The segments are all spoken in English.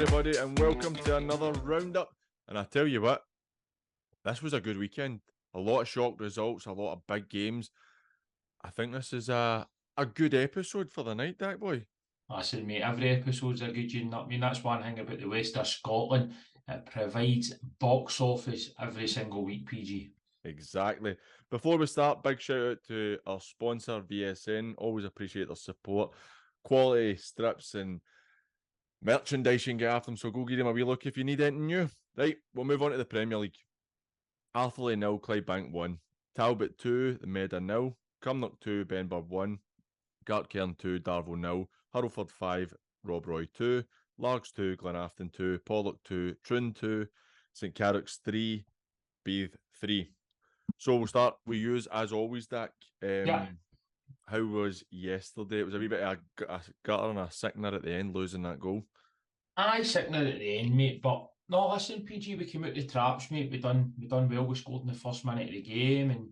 everybody, and welcome to another roundup. And I tell you what, this was a good weekend. A lot of shock results, a lot of big games. I think this is a good episode for the night, Dak boy. Listen, mate, every episode's a good, you know what I mean? That's one thing about the West of Scotland. It provides box office every single week, PG. Exactly. Before we start, big shout out to our sponsor, VSN. Always appreciate their support. Quality strips and merchandise you can get after them, so go give them a wee look if you need anything new. Right, we'll move on to the Premier League. Atherley 0, Clydebank 1. Talbot 2, the Meda 0. Cumbernauld 2, Benburb 1. Gartcairn 2, Darvel 0. Hurlford 5, Rob Roy 2. Largs 2, Glenafton 2. Pollock 2, Troon 2. St Carrick's 3, Beith 3. So we'll start with you as always, Dak. How was yesterday? It was a wee bit of a gutter and a sickener at the end, losing that goal. Aye, sickener at the end, mate. But no, listen, PG, we came out the traps, mate. We done well. We scored in the first minute of the game, and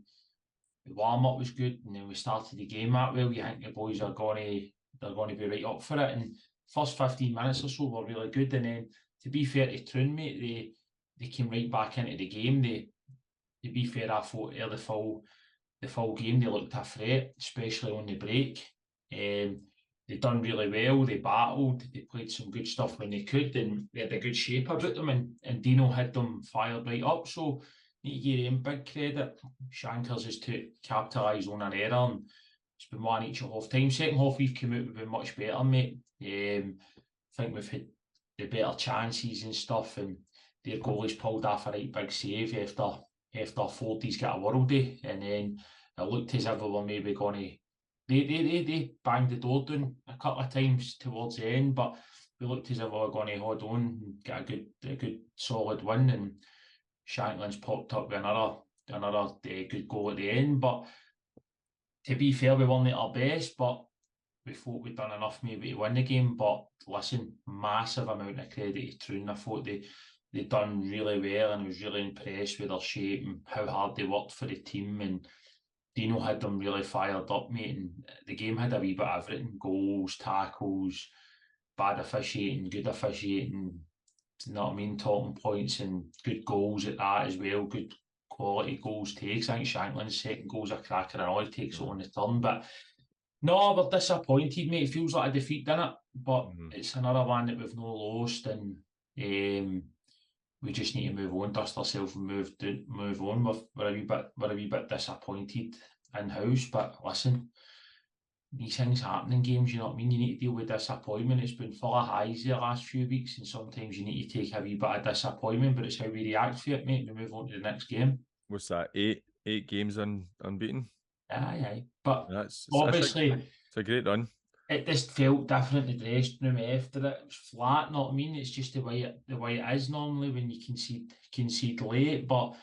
the warm up was good. And then we started the game that well. You think the boys are going to be right up for it. And first 15 minutes or so were really good. And then, to be fair to Troon, mate, they came right back into the game. To be fair, I thought the full game they looked a threat, especially on the break. They done really well. They battled. They played some good stuff when they could, and they had a good shape about them. And Dino had them fired right up. So need to give him big credit. Shankers is to capitalise on an error. And it's been one each at half time. Second half we've come out, we've been much better, mate. I think we've had the better chances and stuff. And their goalie's pulled off a right big save after 40's got a worldie, and then it looked as if we were maybe going to. They banged the door down a couple of times towards the end, but we looked as if we were going to hold on and get a good solid win. And Shanklin's popped up with another good goal at the end. But to be fair, we weren't at our best, but we thought we'd done enough maybe to win the game. But listen, massive amount of credit to Troon. I thought they done really well, and I was really impressed with their shape and how hard they worked for the team. And Dino had them really fired up, mate. And the game had a wee bit of everything: goals, tackles, bad officiating, good officiating. You know what I mean? Talking points and good goals at that as well. Good quality goals takes. I think Shanklin's second goal's a cracker and all he takes it on the turn. But no, we're disappointed, mate. It feels like a defeat, doesn't it? But it's another one that we've not lost, and we just need to move on, dust ourselves and move on. We're a wee bit disappointed in house, but listen, these things happen in games, you know what I mean? You need to deal with disappointment. It's been full of highs the last few weeks, and sometimes you need to take a wee bit of disappointment, but it's how we react to it, mate. We move on to the next game. What's that? Eight games unbeaten? Aye. But obviously, it's a great run. It just felt different in the dressing room after it. It was flat, know what I mean? It's just the way it is normally when you concede late. But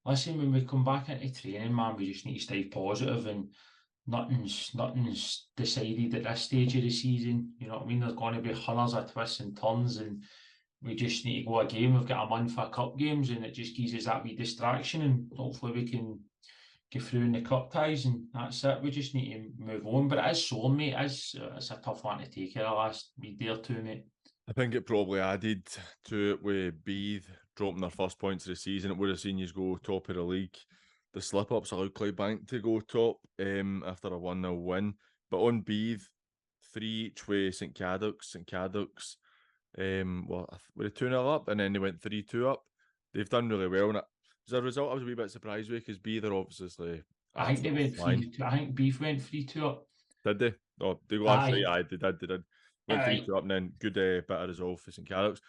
listen, when we come back into training, man, we just need to stay positive, and nothing's decided at this stage of the season. You know what I mean? There's going to be hundreds of twists and turns, and we just need to go a game. We've got a month for cup games, and it just gives us that wee distraction, and hopefully we can get through in the cup ties, and that's it. We just need to move on. But it is sore, mate. It's a tough one to take here the last wee day or two, mate. I think it probably added to it with Beith dropping their first points of the season. It would have seen you go top of the league. The slip-ups allowed Clydebank to go top after a 1-0 win. But on Beith, 3 each way St Cadoc's. St Cadoc's with a 2-0 up, and then they went 3-2 up. They've done really well, and as a result, I was a wee bit surprised with, because Beith are obviously. I think they went 3-2. I think Beith went 3-2 up. Did they? Oh, they go last night. Aye, they did. Went 3-2 up, and then good bit of resolve for St Cadoc's.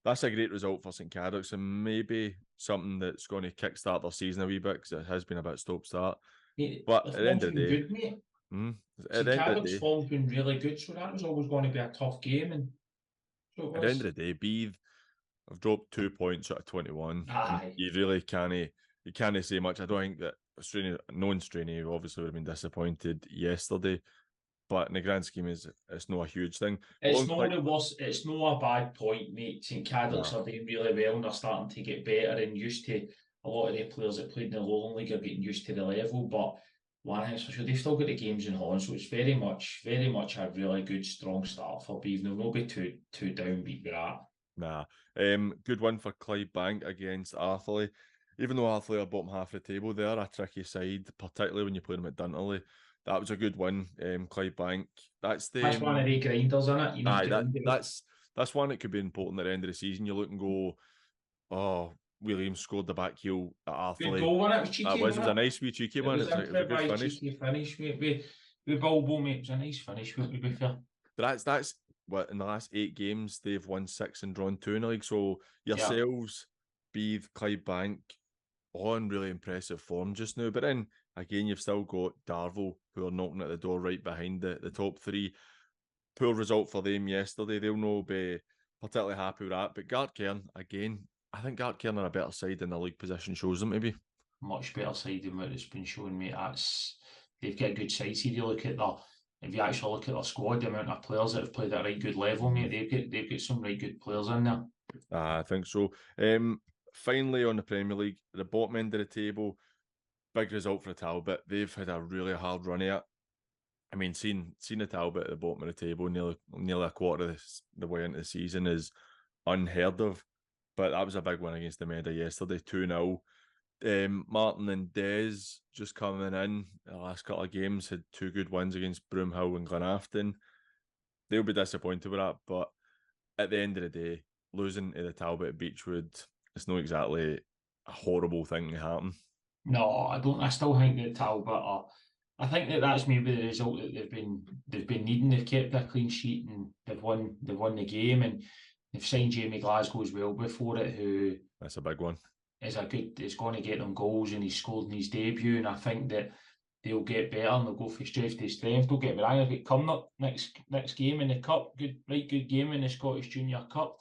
That's a great result for St Cadoc's, and maybe something that's going to kickstart their season a wee bit, because it has been a bit stop-start. But at the end of the day, good, mate. St Cadoc's form's been really good, so that was always going to be a tough game. And so at the end of the day, Beith have dropped 2 points out of 21. You really can't say much. I don't think that Straney obviously would have been disappointed yesterday, but in the grand scheme, it's not a huge thing. It's not a bad point, mate. St Cadoc's are doing really well, and they're starting to get better and used to. A lot of the players that played in the Lowland League are getting used to the level, but one thing's for sure, they've still got the games in hand, so it's very much a really good, strong start for Beith. They'll not be too downbeat with that. Nah. Good one for Clydebank against Arthurlie. Even though Arthurlie are bottom half of the table, they are a tricky side, particularly when you play them at Dunterley. That was a good win, Clydebank. That's That's one of the grinders, isn't it? You need aye, to grind it. that's one that could be important at the end of the season. You look and go, oh, Williams scored the back heel at Good Arthurlie. goal, wasn't it? It was cheeky, It was wasn't a it? nice wee cheeky one. It was a good finish. Cheeky finish, mate. With Bilbo, mate. It was a nice finish, mate, to be fair. But that's what in the last 8 games they've won 6 and drawn 2 in the league. So yourselves, Beith, Clydebank, all in really impressive form just now. But then again, you've still got Darvel who are knocking at the door right behind the top 3. Poor result for them yesterday. They'll not be particularly happy with that. But Gartcairn, again, I think Gartcairn are a better side than the league position shows them to be. Much better side than what it's been shown, mate. They've got a good side. See, if you actually look at their squad, the amount of players that have played at a right good level, mate, they've got some right good players in there. I think so. Finally, on the Premier League, the bottom end of the table, big result for Talbot. They've had a really hard run at it. I mean, seeing the Talbot at the bottom of the table, nearly a quarter of the way into the season is unheard of. But that was a big win against the Meda yesterday, 2-0. Martin and Des just coming in the last couple of games had 2 good wins against Broomhill and Glenafton. They'll be disappointed with that, but at the end of the day, losing to the Talbot at Beechwood, it's not exactly a horrible thing to happen. No, I don't. I still think that Talbot I think that's maybe the result that they've been needing. They've kept a clean sheet and they've won the game, and they've signed Jamie Glasgow as well before it, who that's a big one. Is going to get them goals, and he's scored in his debut, and I think that they'll get better and they'll go from strength to strength. Don't get me wrong, they'll get Cumbernauld next game in the cup. Good game in the Scottish Junior Cup.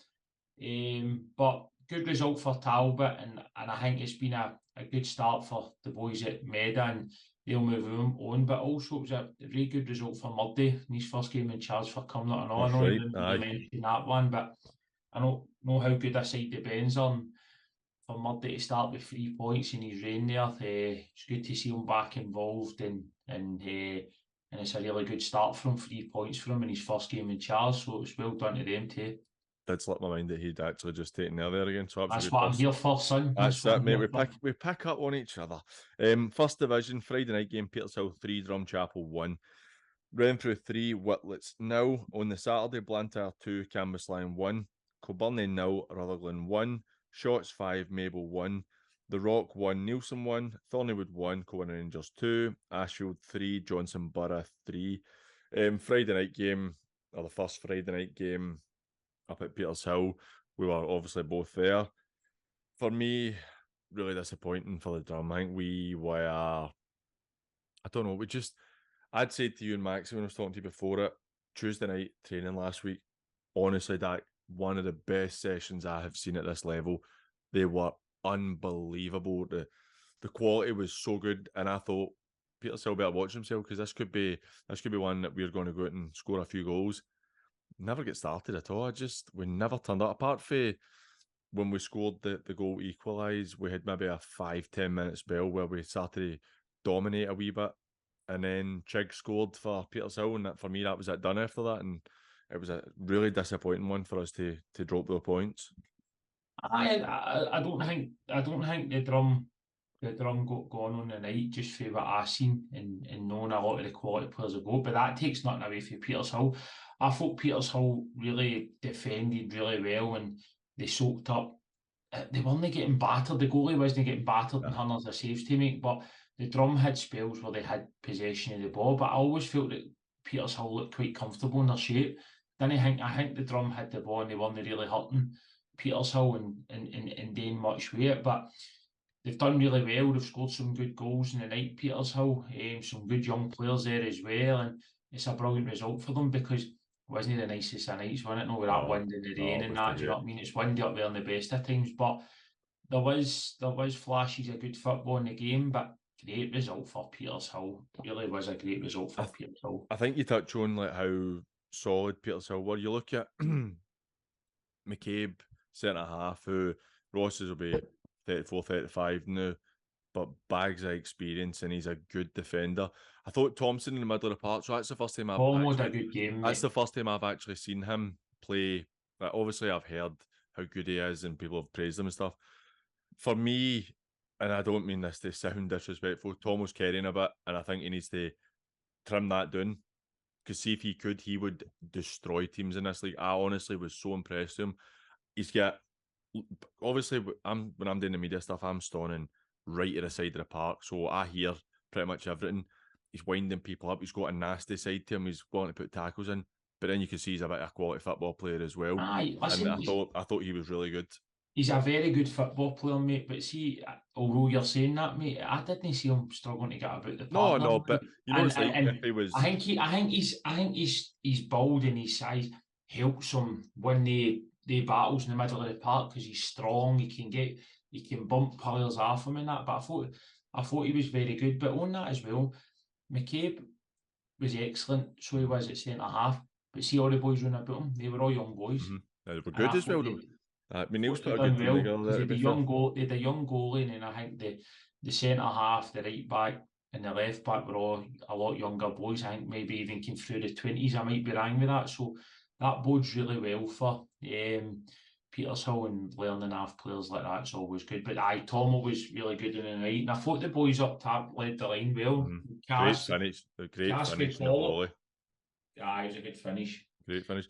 But good result for Talbot, and I think it's been a good start for the boys at Meda, and they'll move on. But also it was a really good result for Murday in his first game in charge for Cumbernauld. I know you mentioned that one, but I don't know how good a side the Bens are. For Murday to start with 3 points in his reign there, it's good to see him back involved, and it's a really good start from 3 points for him in his first game in charge. So it's well done to them too. Did slip my mind that he'd actually just taken there again. So that's what I'm here for, son. That's it, mate. We pick up on each other. First division, Friday night game, Petershill 3, Drumchapel 1. Renfrew 3, Whitlets 0. On the Saturday, Blantyre 2, Cambuslang 1. Kilburnie 0, Rutherglen 1. Shotts 5, Maple 1. The Rock 1, Nielsen 1. Thornywood 1, Cowan Rangers 2. Ashfield 3, Johnson Borough 3. Friday night game, or the first Friday night game up at Petershill. We were obviously both there. For me, really disappointing for the Drum. I think we were, I don't know, I'd say to you and Maxie when I was talking to you before it, Tuesday night training last week, honestly, that one of the best sessions I have seen at this level. They were unbelievable. The quality was so good, and I thought Petershill better watch himself, because this could be one that we're going to go out and score a few goals. Never get started at all. We never turned up, apart from when we scored the goal equalise. We had maybe a 5-10 minute spell where we started to dominate a wee bit, and then Chig scored for Petershill, and for me that was it done after that, and it was a really disappointing one for us to drop the points. I don't think the drum got gone on the night, just for what I seen and knowing a lot of the quality players will go, but that takes nothing away from Petershill. I thought Petershill really defended really well, and they soaked up. They weren't getting battered. The goalie wasn't getting battered and hundreds of saves to make, but the Drum had spells where they had possession of the ball. But I always felt that Petershill looked quite comfortable in their shape. I think the Drum had the ball and they weren't really hurting Petershill and doing much with it. But they've done really well. They've scored some good goals in the night, Petershill. Some good young players there as well. And it's a brilliant result for them, because it wasn't the nicest of nights, wasn't it? No, with that wind in the rain and that, do you know what I mean? It's windy up there in the best of times. But there was flashes of good football in the game, but great result for Petershill. Really was a great result for Petershill. I think you touch on like how solid Petershill were. You look at McCabe, centre half, who Ross's will be 34, 35 now, but bags of experience, and he's a good defender. I thought Thompson in the middle of the park, so that's the first time a good game. That's the first time I've actually seen him play. Like, obviously, I've heard how good he is, and people have praised him and stuff. For me, and I don't mean this to sound disrespectful, Tom was carrying a bit, and I think he needs to trim that down. Because see, if he could, he would destroy teams in this league. I honestly was so impressed with him. He's got, obviously, when I'm doing the media stuff, I'm standing right at the side of the park, so I hear pretty much everything. He's winding people up. He's got a nasty side to him. He's wanting to put tackles in, but then you can see he's a bit of a quality football player as well. Aye, listen, and I thought he was really good. He's a very good football player, mate. But see, although you're saying that, mate, I didn't see him struggling to get about the park. No, but you know, it's like if he was. I think his build and his size helps him win the battles in the middle of the park because he's strong. He can bump players off him and that. But I thought he was very good. But on that as well, McCabe was excellent. So he was at centre half. But see all the boys running about him, they were all young boys. They were good as well. Neil's put a good team together. They had a young goalie, and then I think the centre half, the right back, and the left back were all a lot younger boys. I think maybe even came through the 20s. I might be wrong with that. So that bodes really well for Petershill, and learning off players like that's always good. But Tom was really good in the night, and I thought the boys up top led the line well. Great finish in the volley. It was a good finish. Great finish.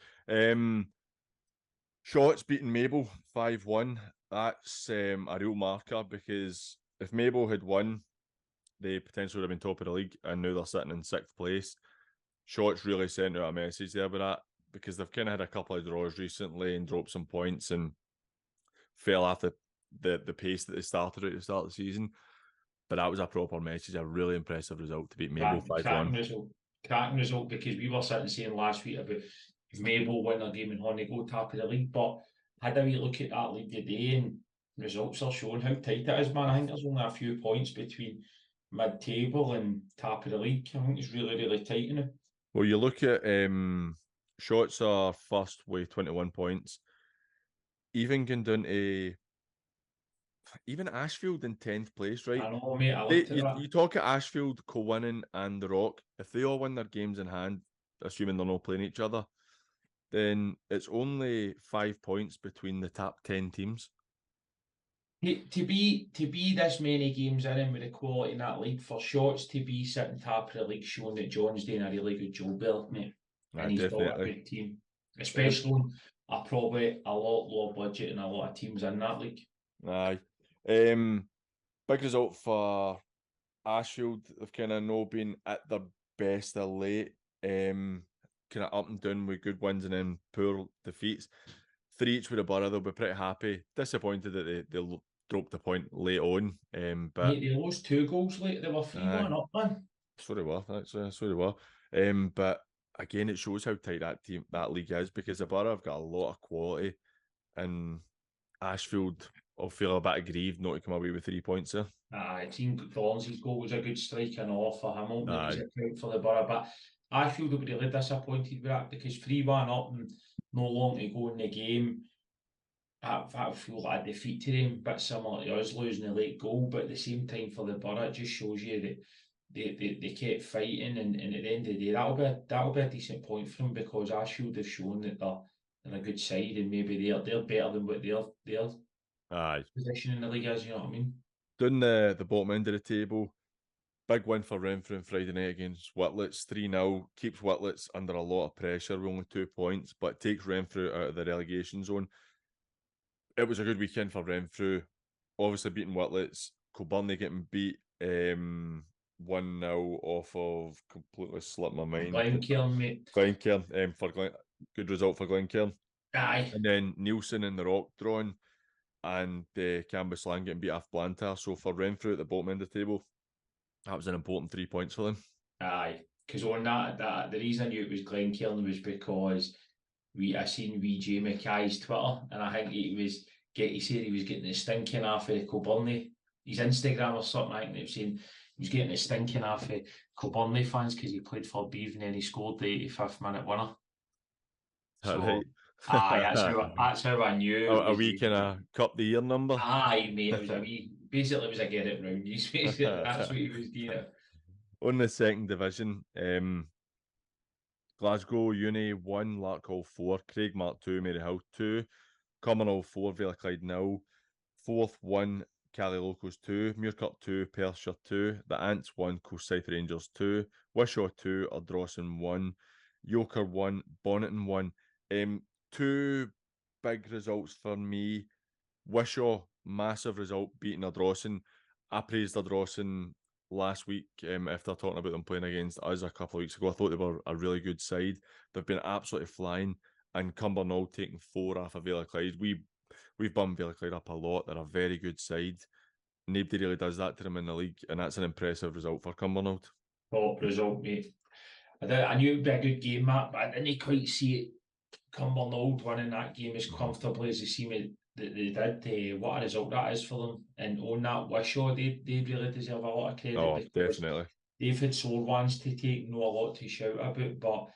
Shots beating Mabel 5-1. That's a real marker, because if Mabel had won, they potentially would have been top of the league, and now they're sitting in 6th place. Shots really sent out a message there with that, because they've kind of had a couple of draws recently and dropped some points and fell off the pace that they started at the start of the season. But that was a proper message, a really impressive result to beat Mabel 5-1. Cracking result, because we were sitting saying last week about if Mabel win a game and Honey go top of the league, but I had a wee look at that league today, and results are showing how tight it is, man. I think there's only a few points between mid-table and top of the league. I think it's really, really tight in it. Well, you look at Shots are first with 21 points. Even going down to Ashfield in 10th place, right? I know, mate. You talk at Ashfield, Kilwinning and The Rock. If they all win their games in hand, assuming they're not playing each other, then it's only 5 points between the top 10 teams. To be this many games in with the quality in that league, for Shots to be sitting top of the league, showing that John's doing a really good job there, mate. And he's got a good team, especially on probably a lot lower budget and a lot of teams in that league. Aye. Big result for Ashfield. They've kind of not been at their best of late. Kind of up and down with good wins and then poor defeats. 3 each with the Borough. They'll be pretty happy. Disappointed that they dropped the point late on. But mate, they lost 2 goals late. They were 3-1 up, man. So they were, actually. So they were. But again, it shows how tight that league is, because the Borough have got a lot of quality, and Ashfield will feel a bit aggrieved not to come away with 3 points there. I think Thorn's goal was a good strike and off for him. It was a point for the Borough, but Ashfield will be really disappointed with that, because 3-1 up and no long to go in the game. That would feel like a defeat to them, but similar to us losing the late goal. But at the same time, for the Borough, it just shows you that they kept fighting, and at the end of the day, that'll be a decent point for them, because Ashfield have shown that they're a good side, and maybe they're better than what their position in the league is. You know what I mean? Down the bottom end of the table, big win for Renfrew on Friday night against Whitlets, 3-0. Keeps Whitlets under a lot of pressure with only 2 points, but takes Renfrew out of the relegation zone. It was a good weekend for Renfrew. Obviously beating Whitlets, Kilburn getting beat 1-0 off of, completely slipped my mind. Glencairn, mate. Glencairn, good result for Glencairn. Aye. And then Nielsen and the Rock drawing, and Cambuslang getting beat off Blantyre. So for Renfrew at the bottom end of the table, that was an important 3 points for them. Aye, because on that the reason I knew it was Glencairn was because I seen Jay Mackay's Twitter, and I think he said he was getting the stinking off of Kilburn. His Instagram or something, I think they've seen he was getting the stinking off of Kilburn fans because he played for Beith and then he scored the 85th minute winner. So, right. That's how I knew. A wee kind of cup the year number. Aye, mate. It was basically it was a get it round. That's what he was getting. On the second division, Glasgow Uni 1, Larkhall 4, Craigmark 2, Maryhill 2. Cumbernauld 4, Vale of Clyde 0. Fourth 1, Cali Locos 2, Muirkirk 2, Petershill 2, the Ants 1, Coastside Rangers 2, Wishaw 2, Ardrossan 1, Yoker 1, Bonneton 1. Two big results for me. Wishaw, massive result, beating Ardrossan. I praised Ardrossan last week after talking about them playing against us a couple of weeks ago. I thought they were a really good side. They've been absolutely flying, and Cumbernauld taking 4 off of Vale of Clyde. We've bummed Vale of Clyde up a lot. They're a very good side. Nobody really does that to them in the league, and that's an impressive result for Cumbernauld. Top result, mate. I knew it would be a good game, Matt, but I didn't quite see it. Cumbernauld winning that game as comfortably as they seem that they did. What a result that is for them. And on that Wishaw, they really deserve a lot of credit. Oh, definitely. They've had sore ones to take, no a lot to shout about, but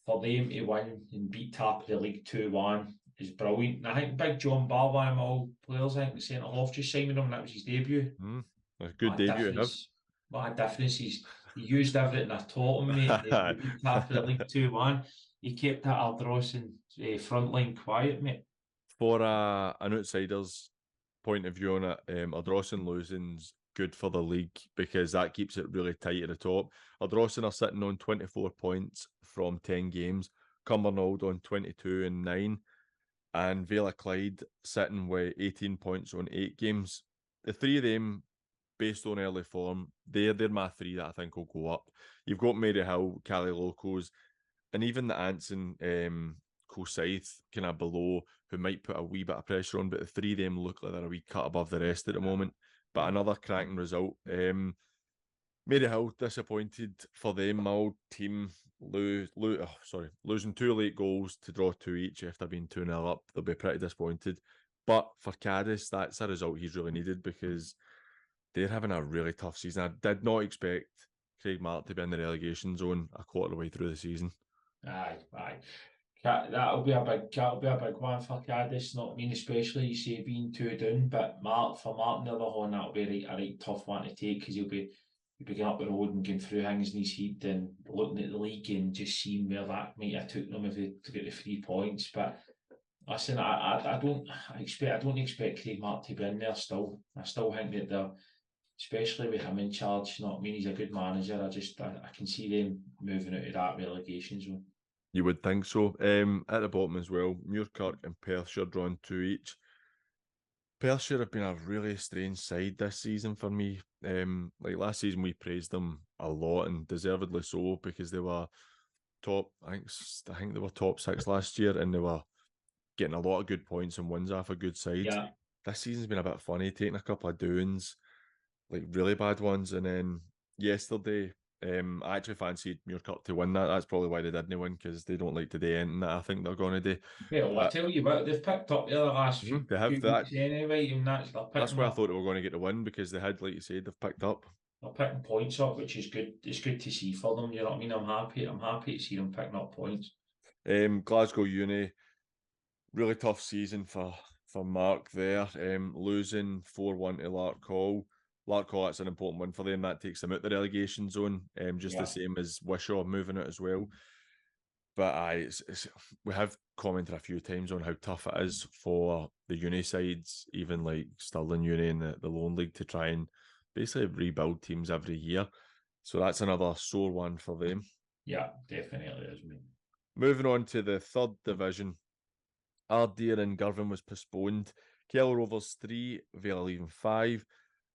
for them to win and beat top of the league 2-1 is brilliant. And I think Big John Barr, one of my old players, I think the centre half, just signed him, that was his debut. A good debut to have. What a difference. He used everything I taught him, mate. He beat top of the league 2-1. He kept that Ardrossan front line quiet, mate. For an outsider's point of view on it, Ardrossan losing's good for the league because that keeps it really tight at the top. Ardrossan are sitting on 24 points from 10 games, Cumbernauld on 22 and 9, and Vale of Clyde sitting with 18 points on 8 games. The three of them, based on early form, they're my three that I think will go up. You've got Maryhill, Cali Locos, and even the Ants and Coastside kind of below, who might put a wee bit of pressure on, but the three of them look like they're a wee cut above the rest at the moment. But another cracking result. Maryhill, disappointed for them. My old team losing 2 late goals to draw 2 each after being 2-0 up. They'll be pretty disappointed. But for Cadiz, that's a result he's really needed because they're having a really tough season. I did not expect Craig Martin to be in the relegation zone a quarter of the way through the season. Aye. That'll be a big one for Cadiz. Not mean, especially you say being 2 down, but for Martin the other one, that'll be a right tough one to take because he'll be going up the road and going through things in his heat and looking at the league and just seeing where that might have took them if they to get the 3 points. But listen, I don't expect Craig Martin to be in there still. I still think that they're, especially with him in charge, he's a good manager. I can see them moving out of that relegation zone. You would think so. At the bottom as well, Muirkirk and Perthshire drawn 2 each. Perthshire have been a really strange side this season for me. Like last season, we praised them a lot and deservedly so because they were top. I think they were top 6 last year, and they were getting a lot of good points and wins off a good side. Yeah. This season's been a bit funny, taking a couple of doings, like really bad ones, and then yesterday, I actually fancied Muirkirk to win that. That's probably why they didn't win, because they don't like to do anything that I think they're going to do. Well, I tell you what, they've picked up the last few weeks anyway, and that's why I thought they were going to get the win, because they had, like you said, they've picked up. They're picking points up, which is good. It's good to see for them. You know what I mean? I'm happy to see them picking up points. Glasgow Uni, really tough season for Mark there. Losing 4-1 to Larkhall. Larkhall, that's an important win for them. That takes them out the relegation zone, the same as Wishaw moving out as well. But we have commented a few times on how tough it is for the uni sides, even like Stirling Uni and the Lone League, to try and basically rebuild teams every year. So that's another sore one for them. Yeah, definitely is, mate. Moving on to the 3rd division, Ardere and Irvine was postponed. Kelly Rovers 3, Vale Leven 5,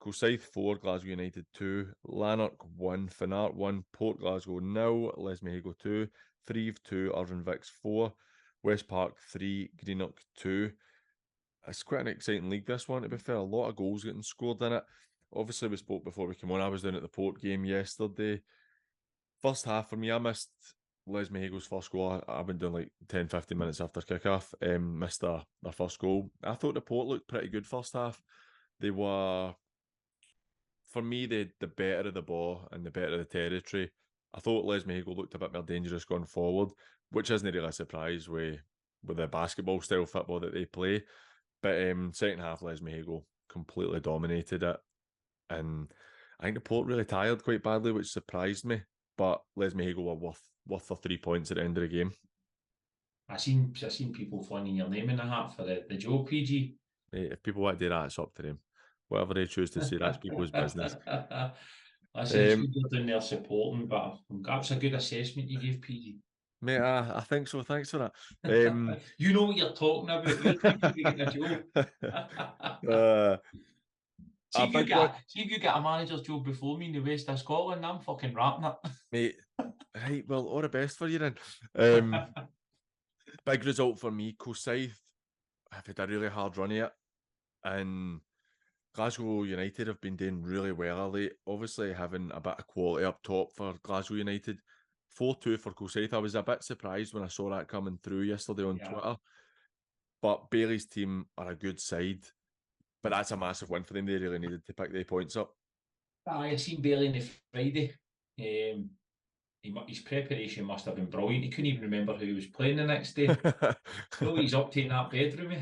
Coastside 4, Glasgow United 2, Lanark 1, Finnart 1, Port Glasgow 0, Lesmahago 2, Thrieve 2, Irvine Vicks 4, West Park 3, Greenock 2. It's quite an exciting league, this one, to be fair. A lot of goals getting scored in it. Obviously, we spoke before we came on. I was down at the Port game yesterday. First half for me, I missed Lesmahago's first goal. I've been doing like 10-15 minutes after kickoff. Missed their first goal. I thought the Port looked pretty good first half. They were, for me, the better of the ball and the better of the territory. I thought Lesmahago looked a bit more dangerous going forward, which isn't really a surprise with the basketball style football that they play. But second half, Lesmahago completely dominated it. And I think the Port really tired quite badly, which surprised me. But Lesmahago were worth the 3 points at the end of the game. I seen people flinging your name in the hat for the joke, PG. If people want to do that, it's up to them. Whatever they choose to say, that's people's business. Listen, it's good you're doing there supporting, but that's a good assessment you gave, PG. Mate, I think so. Thanks for that. You know what you're talking about. You're thinking of getting a job. See if you get a manager's job before me in the west of Scotland, I'm fucking rapping it. Mate, right, well, all the best for you then. Big result for me, Coolside. I've had a really hard run at it, and Glasgow United have been doing really well late. Obviously, having a bit of quality up top for Glasgow United. 4-2 for Coolside. I was a bit surprised when I saw that coming through yesterday on Twitter. But Bailey's team are a good side. But that's a massive win for them. They really needed to pick their points up. I seen Bailey on the Friday. His preparation must have been brilliant. He couldn't even remember who he was playing the next day. No, he's up to that bedroom.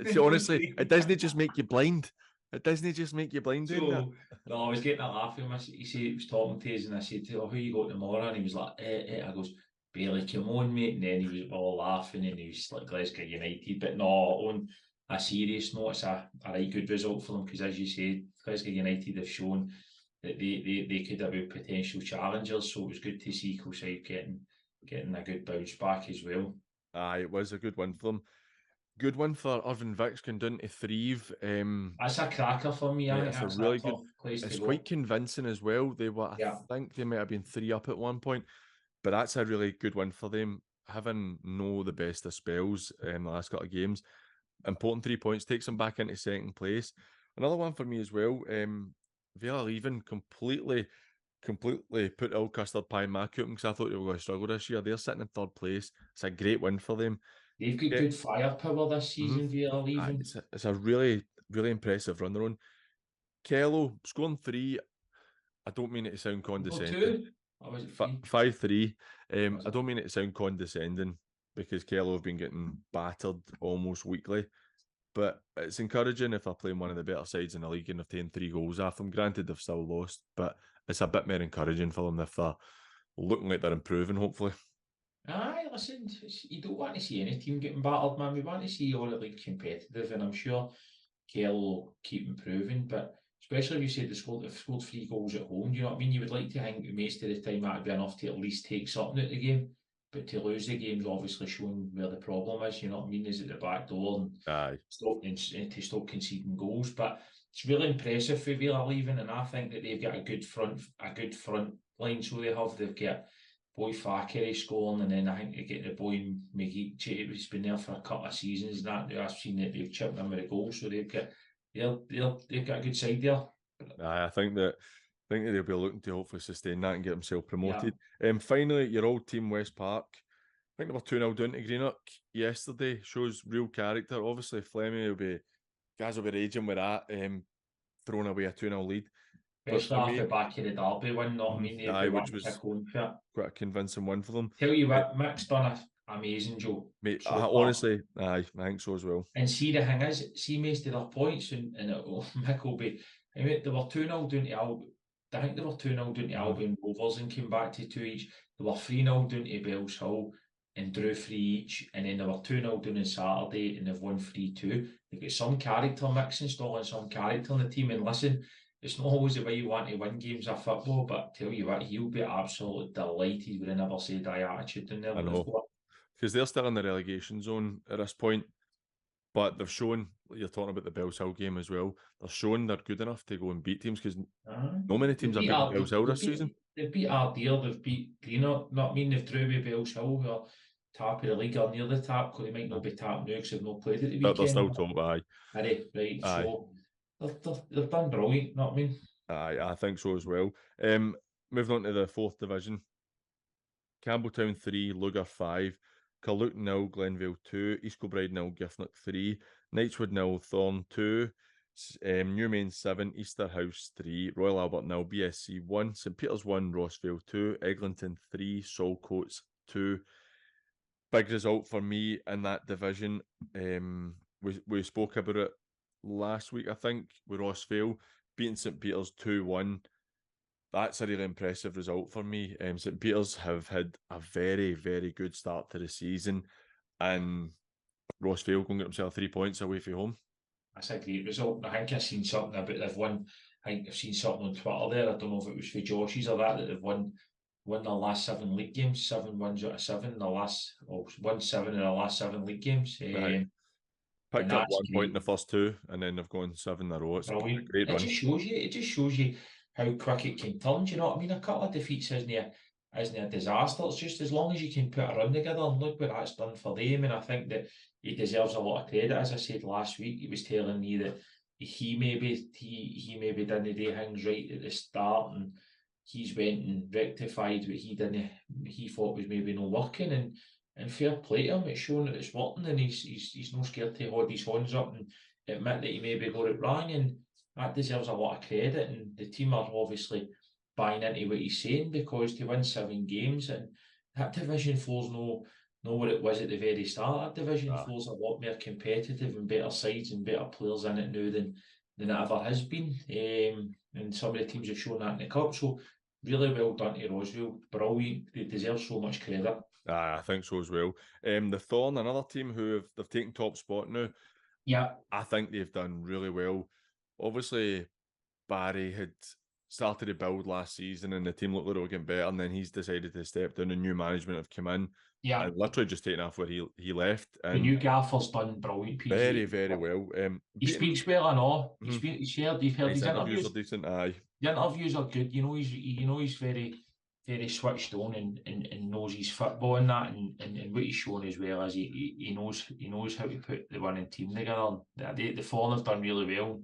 See, honestly, it doesn't just make you blind. It doesn't just make you blind doing that. No, I was getting a laugh at him. He said he was talking to us, and I said, "Oh, who you got tomorrow?" And he was like, I goes, "Bailey, come on, mate." And then he was all laughing, and he was like, "Glasgow United." But no, on a serious note, it's a right good result for them because, as you said, Glasgow United have shown that they could have been potential challengers. So it was good to see Coolside getting a good bounce back as well. Aye, it was a good win for them. Good one for Irvine Vicks going down to Thrieve. That's a cracker for me. Yeah, it's a really good place. It's quite convincing as well. They were, I think they might have been 3 up at one point, but that's a really good one for them. Having no the best of spells in the last couple of games, important 3 points, takes them back into second place. Another one for me as well. Vale of Leven completely put all custard pie in my cooking because I thought they were going to struggle this year. They're sitting in third place. It's a great win for them. They've got good firepower this season, Vale of Leven. It's a really, really impressive run they're on. Kello scoring 3. I don't mean it to sound condescending. 5-3. I don't mean it to sound condescending because Kello have been getting battered almost weekly. But it's encouraging if they're playing one of the better sides in the league and they've taken 3 goals off them. Granted, they've still lost, but it's a bit more encouraging for them if they're looking like they're improving, hopefully. Aye, listen, you don't want to see any team getting battered, man. We want to see all the league competitive, and I'm sure Kell will keep improving. But especially if you said they've scored 3 goals at home, you know what I mean? You would like to think most of the time that would be enough to at least take something out of the game. But to lose the game's obviously showing where the problem is, you know what I mean? Is at the back door and to stop conceding goals. But it's really impressive for Vale of Leven, and I think that they've got a good front line. So they've got boy Thackeray scoring, and then I think they get the boy McGee. He's been there for a couple of seasons. That I've seen that they've chipped him with a goal, so they've got a good side there. I think that they'll be looking to hopefully sustain that and get themselves promoted. Finally, your old team West Park. I think they were 2-0 down to Greenock yesterday. Shows real character. Obviously, Fleming guys will be raging with that, throwing away a 2-0 lead. Especially off the back of the derby win, not I mean, which was quite a convincing one for them. Tell you what, Mick's done an amazing job. Mate, honestly, I think so as well. And see, the thing is, see most of their points, and Mick will be. I mean, they were 2-0 down to Albion. I think they were 2-0 down to Albion Rovers and came back to 2 each. They were 3-0 down to Bellshill and drew 3 each, and then they were 2-0 down on Saturday and they've won 3-2. They've got some character mix installing, some character in the team. And listen, it's not always the way you want to win games of football, but tell you what, he'll be absolutely delighted with the never say die attitude in there. I know, because they're still in the relegation zone at this point, but they've shown, you're talking about the Bellshill game as well, they're showing they're good enough to go and beat teams, because no many teams have beaten Bellshill this season. They've beat Ardrossan, they've beat Greenock, not mean they've drew with Bellshill, who are top of the league or near the top, because they might not be top now because they've not played at the weekend. They're still top, aye. Right, so they've done brilliant, not I mean? Aye, I think so as well. Moving on to the 4th division. Campbelltown 3, Lugar 5, Carluke 0, Glenvale 2, East Kilbride 0, Giffnock 3, Knightswood 0, Thorn 2, Newmain 7, Easterhouse 3, Royal Albert 0, BSC 1, St Peters 1, Rossvale 2, Eglinton 3, Saltcoats 2. Big result for me in that division. We spoke about it last week, I think, with Rossvale beating St Peters 2-1. That's a really impressive result for me. St Peters have had a very, very good start to the season. and Rossvale going to get themselves 3 points away from home. That's a great result. I think I've seen something about they've won. I think I've seen something on Twitter there. I don't know if it was for Josh's or that they've won their last 7 league games, 7 wins out of 7 in the last, won 7 in the last 7 league games. Right. Picked up 1 point in the first 2, and then they've gone 7 in a row. It's brilliant. A great run. It just shows you how quick it can turn. Do you know what I mean? A couple of defeats isn't a disaster. It's just as long as you can put a run together, and look what that's done for them. And I think that he deserves a lot of credit. As I said last week, he was telling me that he maybe didn't do things right at the start, and he's went and rectified what he thought was maybe not working, and fair play to him. It's shown that it's working, and he's not scared to hold his horns up and admit that he maybe got it wrong, and that deserves a lot of credit. And the team are obviously buying into what he's saying, because to win 7 games, and that division floor's no what it was at the very start. That division floor's a lot more competitive and better sides and better players in it now than it ever has been. And some of the teams have shown that in the cup. So really well done to Rossvale. Brilliant. They deserve so much credit. I think so as well. The Thorn, another team they've taken top spot now. Yeah. I think they've done really well. Obviously, Barry had started to build last season and the team looked like they were getting better, and then he's decided to step down and new management have come in. Yeah. And literally just taken off where he left. And the new gaffer's done brilliant. PG. Very, very well. He speaks well and all. You've heard his interviews. Are decent, aye. The interviews are good. He's very, very switched on and knows his football and that, and what he's shown as well as he knows how to put the winning team together. The Thorn have done really well.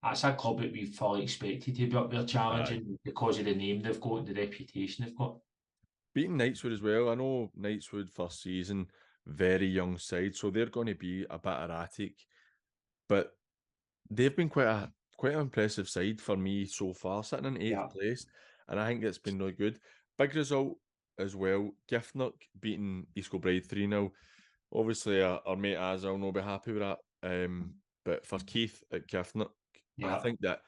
That's a club that we fully expected to be up there challenging because of the name they've got and the reputation they've got. Beating Knightswood as well. I know Knightswood first season, very young side, so they're going to be a bit erratic, but they've been quite an impressive side for me so far, sitting in 8th place, and I think it's been really good. Big result as well. Giffnock beating East Kilbride 3-0. Obviously, our mate Azza will not be happy with that. But for Keith at Giffnock, I think that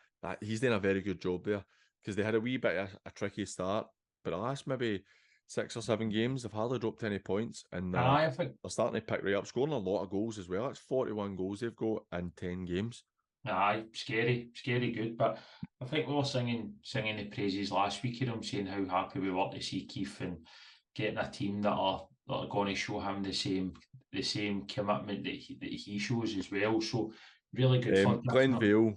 he's done a very good job there, because they had a wee bit of a tricky start, but the last maybe 6 or 7 games, they've hardly dropped any points, and I think they're starting to pick right up, scoring a lot of goals as well. That's 41 goals they've got in 10 games. Aye, scary good. But I think we were singing the praises last week of him, saying how happy we were to see Keith and getting a team that are going to show him the same commitment that he shows as well. So really good for Glenvale,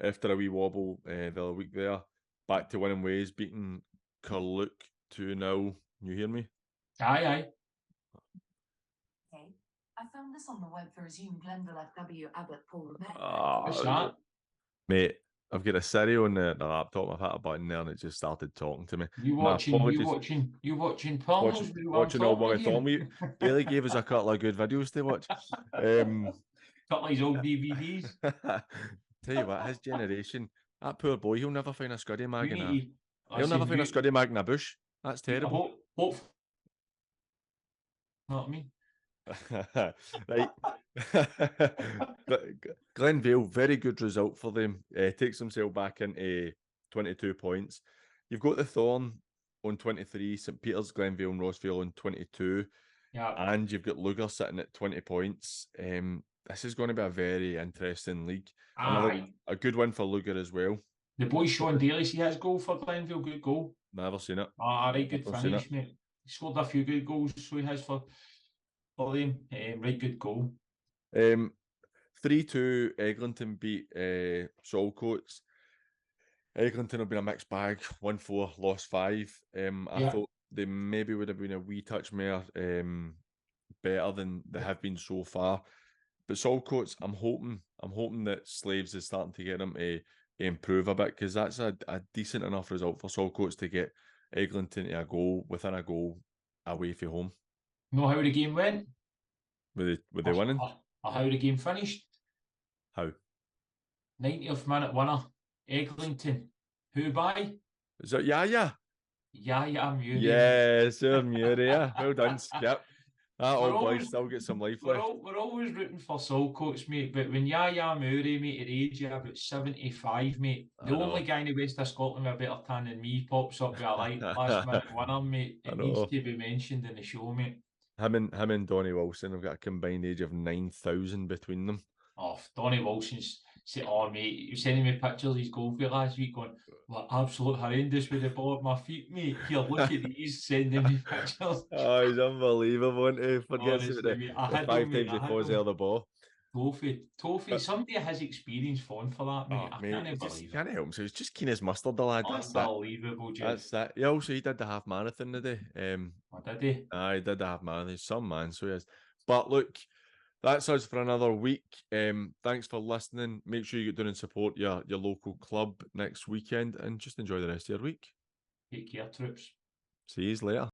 after a wee wobble the other week there, back to winning ways, beating Curluke 2-0. You hear me? Aye. Okay. I found this on the web for Resume Glenville at W. Abbott Paul. What's that? Mate, I've got a Siri on the laptop. I've hit a button there and it just started talking to me. You watching pornos? Watching all one of Thorn. Bailey gave us a couple of good videos to watch. Couple of his old DVDs. Tell you what, his generation, that poor boy, he'll never find a scuddy mag in a scuddy mag in a bush. That's terrible. Hope. Not me. Right. Glenvale, very good result for them. Takes themselves back into 22 points. You've got the Thorn on 23, St Peters, Glenvale and Rossvale on 22. Yeah. And you've got Lugar sitting at 20 points. This is going to be a very interesting league. A good win for Lugar as well. The boy Sean Daly, see his goal for Glenvale, good goal. Never seen it. Right, good finish, mate. He scored a few good goals, so he has for them. Right, good goal. 3-2, Eglinton beat Saltcoats. Eglinton have been a mixed bag. 1-4, lost 5. I thought they maybe would have been a wee touch more better than they have been so far. But Saltcoats, I'm hoping that Slaves is starting to get them to improve a bit, because that's a decent enough result for Saltcoats to get Eglinton to a goal within a goal away from home. Know how the game went? Were they winning? Or how the game finished? How? 90th minute winner, Eglinton. Who by? Is it Yaya? Yaya Murray. Yeah, Sir Murray. Yeah. Well done, Skip. That old boy still get some life left. We're always rooting for Saltcoats, mate, but when Yaya Murray, mate, at age of about 75, mate, the only guy in the west of Scotland with a better tan than me pops up with a last minute winner, mate. It needs to be mentioned in the show, mate. him and Donnie Wilson have got a combined age of 9,000 between them. Oh, Donnie Wilson's say, oh mate, you sending me pictures of his goal for last week going, what absolute horrendous with the ball at my feet, mate. Here, look at these, sending me pictures. Oh, he's unbelievable, isn't he? Forgets Honestly, about mate, I the had 5 him, mate, times he I had falls him. out of the ball. Toffee, somebody has experience falling for that, mate. Oh, I mate, can't he just believe it. can't help himself. He's just keen as mustard, the lad. That's that. Unbelievable, Jed. That's that. Yeah, also he did the half marathon today. Oh, did he? Aye, he did the half marathon. He's some man, so he is. But look, that's us for another week. Thanks for listening. Make sure you get down and support your local club next weekend, and just enjoy the rest of your week. Take care, troops. See you later.